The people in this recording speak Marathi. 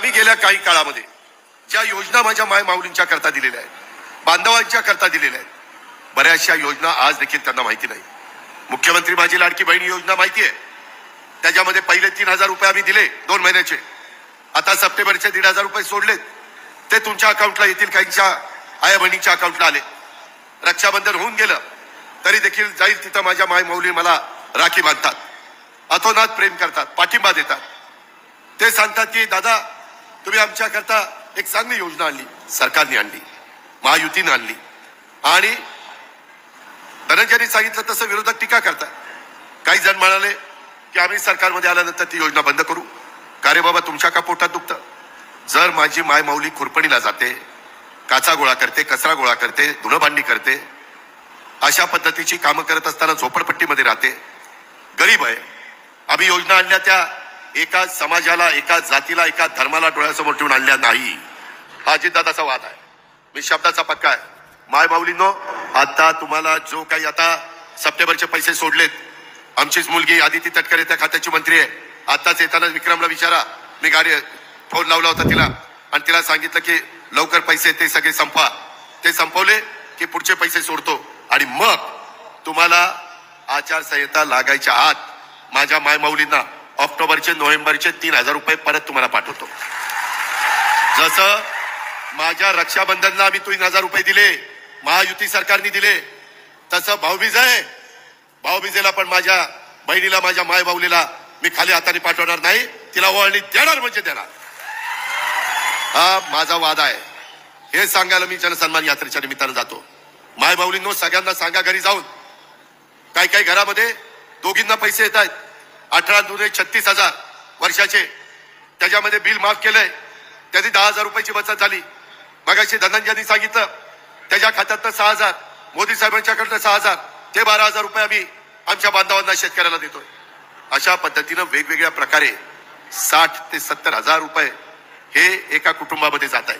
मी गेल्या काही काळामध्ये ज्या योजना माझ्या माय माऊलींच्या करता दिलेल्या आहेत, बांधवांच्या करता दिलेल्या आहेत, बऱ्याचशा योजना आज देखील त्यांना माहिती नाही. मुख्यमंत्री माझी लाडकी बहीण योजना माहिती आहे. त्याच्यामध्ये पहिले 3,000 रुपये आम्ही दिले 2 महिन्याचे. आता सप्टेंबरचे 1,500 रुपये सोडलेत, ते तुमच्या अकाउंटला येतील, काहींच्या आया बहिणीच्या अकाउंटला आले. रक्षाबंधन होऊन गेलं तरी देखील जाईल तिथं माझ्या माय माऊली मला राखी बांधतात, अतोनात प्रेम करतात, पाठिंबा देतात. ते सांगतात की दादा तुम्ही आमच्या करता एक चांगली योजना आणली, सरकारने आणली, महायुतीने आणली. आणि धनंजयनी सांगितलं तसं विरोधक टीका करतात. काही जण म्हणाले की आम्ही सरकारमध्ये आल्यानंतर ती योजना बंद करू. का रे बाबा, तुमच्या का पोटात दुखतं? जर माझी माय माऊली खुरपणीला जाते, काचा गोळा करते, कचरा गोळा करते, धुणं भांडी करते, अशा पद्धतीची कामं करत असताना झोपडपट्टीमध्ये राहते, गरीब आहे, आम्ही योजना आणल्या त्या एका समाजाला, एका जातीला, एका धर्माला डोळ्यासमोर ठेवून आणल्या नाही. हा अजितदादाचा वाद आहे. मी शब्दाचा पक्का आहे. माय माऊलींनो, आता तुम्हाला जो काही आता सप्टेंबरचे पैसे सोडलेत, आमचीच मुलगी आदिती तटकरे त्या खात्याची मंत्री आहे. आताच येताना विक्रमला विचारा, मी गाडी फोन लावला होता तिला आणि तिला सांगितलं की लवकर पैसे ते सगळे संपवा. ते संपवले की पुढचे पैसे सोडतो आणि मग तुम्हाला आचारसंहिता लागायच्या आत माझ्या माय माऊलींना ऑक्टोबरचे नोव्हेंबरचे 3,000 रुपये परत तुम्हाला पाठवतो. जसं माझ्या रक्षाबंधनला आम्ही 3,000 रुपये दिले, महायुती सरकारने दिले, तसं भाऊबीज आहे. भाऊबीजेला पण माझ्या बहिणीला, माझ्या माय माऊलीला मी खाली हाताने पाठवणार नाही, तिला ओवाळणी देणार म्हणजे देणार. हा माझा वादा आहे. हे सांगायला मी जनसन्मान यात्रेच्या निमित्तानं जातो. माय माऊलींनो, सगळ्यांना सांगा घरी जाऊन, काही काही घरामध्ये दोघींना पैसे येत आहेत. 18 दुने 36,000 वर्षाचे, त्याच्यामध्ये बिल माफ केलंय, त्याची 10,000 रुपयाची बचत झाली. मगाशी धनंजयनी सांगितलं त्याच्या खात्यातनं 6,000, मोदी साहेबांच्याकडनं 6,000, ते 12,000 रुपये आम्ही आमच्या बांधवांना, शेतकऱ्याला देतोय. अशा पद्धतीनं वेगवेगळ्या प्रकारे 60,000 ते 70,000 रुपये हे एका कुटुंबामध्ये जात आहे.